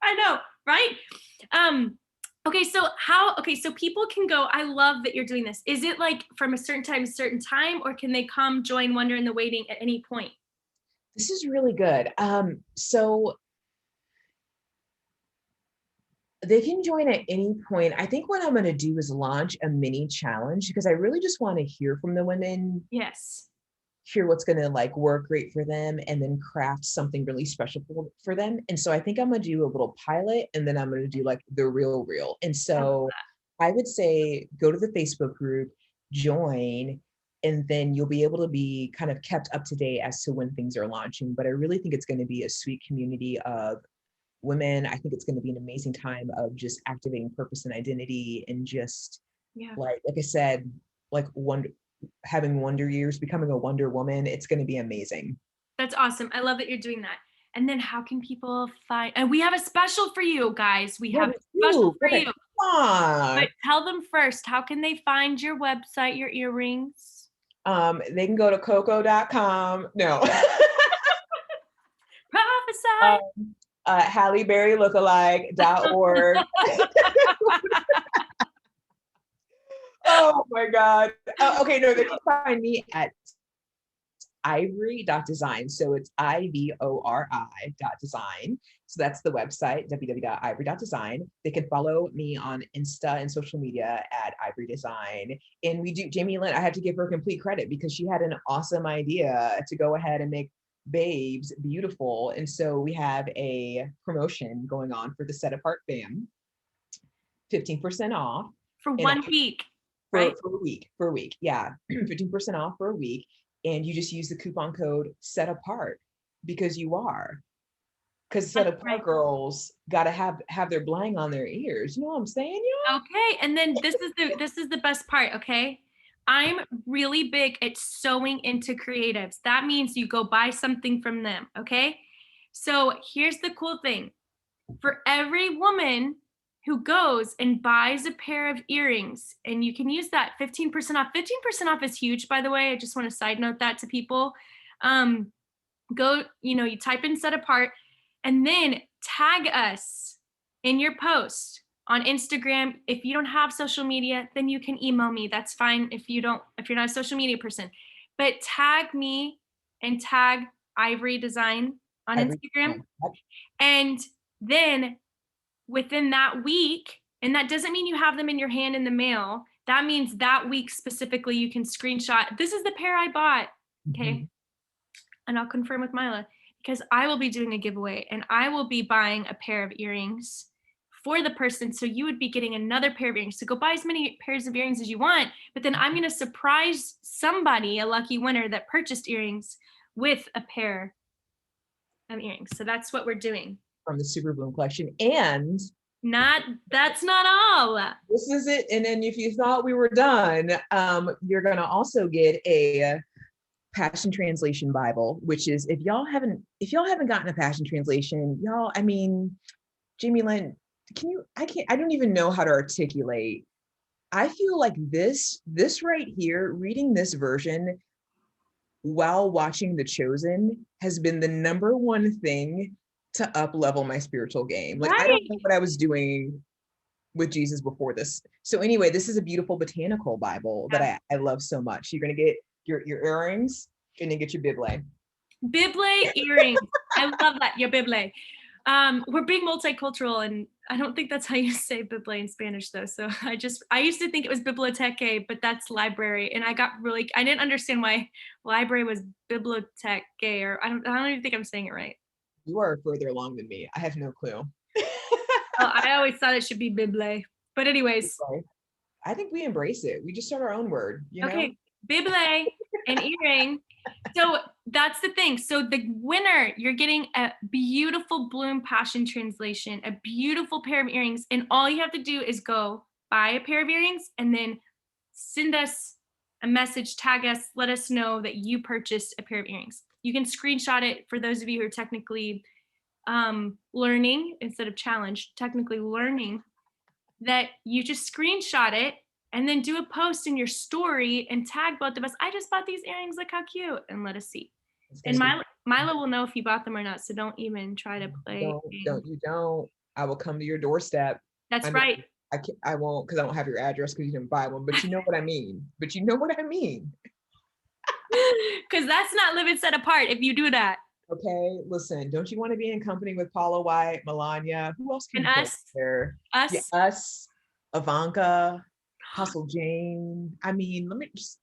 I know, right? Okay, so people can go, I love that you're doing this. Is it like from a certain time to certain time, or can they come join Wonder in the Waiting at any point? This is really good. So they can join at any point. I think what I'm going to do is launch a mini challenge because I really just want to hear from the women, Yes. hear what's going to like work great for them, and then craft something really special for them. And so I think I'm going to do a little pilot, and then I'm going to do like the real. And I love so that. I would say go to the Facebook group, join, and then you'll be able to be kind of kept up to date as to when things are launching. But I really think it's going to be a sweet community of women. I think it's going to be an amazing time of just activating purpose and identity, and just Yeah. like I said, like having wonder years, becoming a Wonder Woman. It's going to be amazing. That's awesome. I love that you're doing that. And then how can people find, and we have a special for you guys. We Yeah, have we a special do. for Okay, you. come on. But tell them first, how can they find your website, your earrings? They can go to coco.com. No. Prophesy. um, HalleBerryLookalike.org. Oh my God. Okay, no, they can find me at ivory.design. So it's IVORI.design. So that's the website, www.ivory.design. They can follow me on Insta and social media at Ivory Design. And we do, Jamie Lynn, I have to give her complete credit because she had an awesome idea to go ahead and make babes beautiful. And so we have a promotion going on for the Set Apart fam, 15% off. For And 1 week, right? for a week. Yeah. 15% off for a week. And you just use the coupon code Set Apart because you are. Because Set That's Apart right. girls gotta have their bling on their ears. You know what I'm saying, y'all? Okay, and then this is the best part, okay? I'm really big at sewing into creatives. That means you go buy something from them, okay? So here's the cool thing. For every woman who goes and buys a pair of earrings, and you can use that 15% off. 15% off is huge, by the way. I just want to side note that to people. Go, you type in set apart and then tag us in your post on Instagram. If you don't have social media, then you can email me. That's fine if you're not a social media person. But tag me and tag Ivory Design on Instagram. And then within that week, and that doesn't mean you have them in your hand in the mail. That means that week specifically, you can screenshot. This is the pair I bought. Okay. Mm-hmm. And I'll confirm with Mila because I will be doing a giveaway and I will be buying a pair of earrings for the person. So you would be getting another pair of earrings. So go buy as many pairs of earrings as you want, but then I'm going to surprise somebody, a lucky winner that purchased earrings with a pair of earrings. So that's what we're doing. From the Super Bloom collection. And that's not all. this is it. And then if you thought we were done, you're gonna also get a Passion Translation Bible, which is if y'all haven't gotten a Passion Translation, y'all, I mean, Jamie Lynn, I don't even know how to articulate. I feel like this right here, reading this version while watching The Chosen has been the number one thing to up level my spiritual game. Like, right. I don't know what I was doing with Jesus before this. So anyway, this is a beautiful botanical Bible that I love so much. You're going to get your earrings and then get your Bible. Bible earrings. I love that. Your Bible. We're being multicultural, and I don't think that's how you say Bible in Spanish, though. So I used to think it was biblioteque, but that's library, and I didn't understand why library was biblioteque, or I don't even think I'm saying it right. You are further along than me. I have no clue. Well, I always thought it should be Bible, but anyways. I think we embrace it. We just start our own word, you know? Okay, Bible and earring. So that's the thing. So the winner, you're getting a beautiful Bloom Passion Translation, a beautiful pair of earrings, and all you have to do is go buy a pair of earrings and then send us a message, tag us, let us know that you purchased a pair of earrings. You can screenshot it for those of you who are technically learning instead of challenged, technically learning, that you just screenshot it and then do a post in your story and tag both of us. I just bought these earrings. Look how cute. And let us see. And Mila will know if you bought them or not. So don't even try to play. Don't. I will come to your doorstep. That's right. I won't, because I don't have your address because you didn't buy one. But you know what I mean. Because that's not living set apart if you do that. Okay, listen, don't you want to be in company with Paula White, Melania? Who else can And you put us, there? Yeah, us. us, Ivanka, Hustle Jane. I mean, let me just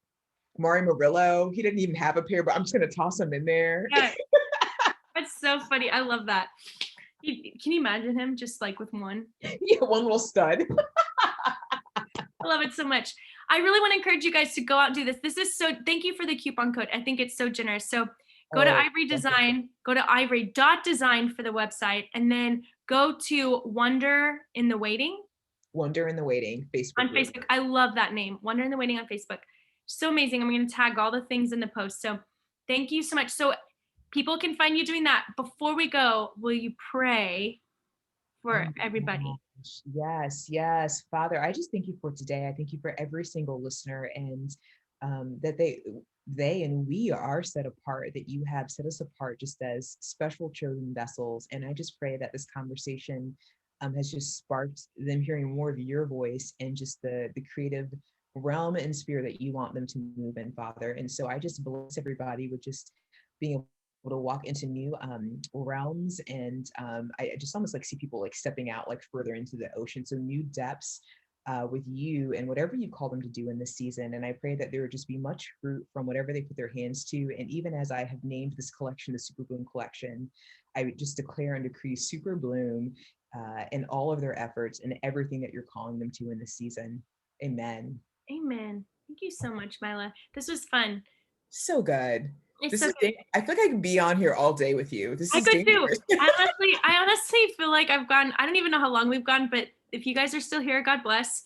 Maury Murillo. He didn't even have a pair, but I'm just gonna toss him in there. Yeah, that's so funny. I love that. Can you imagine him just like with one? Yeah, one little stud. I love it so much. I really want to encourage you guys to go out and do this. This is so, thank you for the coupon code. I think it's so generous. So go to Oh, Ivory Design, go to ivory.design for the website, and then go to Wonder in the Waiting Wonder in the Waiting Facebook on group. Facebook. I love that name, Wonder in the Waiting on Facebook. So amazing. I'm going to tag all the things in the post. So thank you so much. So people can find you doing that. Before we go, will you pray Oh for my everybody? gosh. Yes, yes. Father, I just thank you for today. I thank you for every single listener and that they and we are set apart, that you have set us apart just as special chosen vessels. And I just pray that this conversation has just sparked them hearing more of your voice and just the creative realm and spirit that you want them to move in, Father. And so I just bless everybody with just being able to walk into new realms, and I just almost like see people like stepping out like further into the ocean, so new depths with you and whatever you call them to do in this season. And I pray that there would just be much fruit from whatever they put their hands to. And even as I have named this collection the Super Bloom Collection, I would just declare and decree super bloom in all of their efforts and everything that you're calling them to in this season. Amen. Amen. Thank you so much, Mila. This was fun. So good. It's This so is good. I feel like I could be on here all day with you. This I is could too. dangerous. I honestly feel like I've gone, I don't even know how long we've gone, but if you guys are still here, God bless.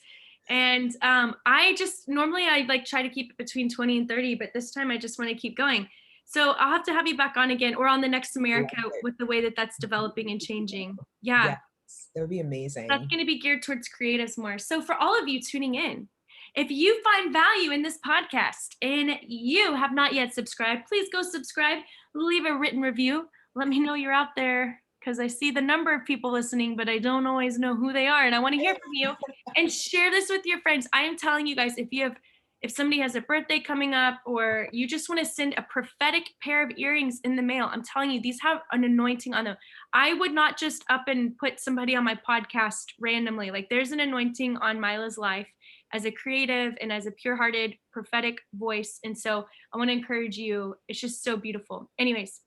And I just normally I like try to keep it between 20 and 30, but this time I just want to keep going. So I'll have to have you back on again or on the next America with the way that that's developing and changing. Yeah. Yes, that would be That's amazing. going to be geared towards creatives more. So for all of you tuning in, if you find value in this podcast and you have not yet subscribed, please go subscribe, leave a written review. Let me know you're out there because I see the number of people listening, but I don't always know who they are. And I want to hear from you, and share this with your friends. I am telling you guys, if somebody has a birthday coming up or you just want to send a prophetic pair of earrings in the mail, I'm telling you, these have an anointing on them. I would not just up and put somebody on my podcast randomly. Like there's an anointing on Mila's life as a creative and as a pure-hearted prophetic voice. And so I want to encourage you. It's just so beautiful. Anyways,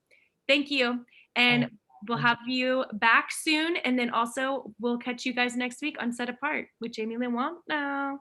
thank you. Oh, And we'll thank you. have you back soon. And then also we'll catch you guys next week on Set Apart with Jamie Lynn Wong now.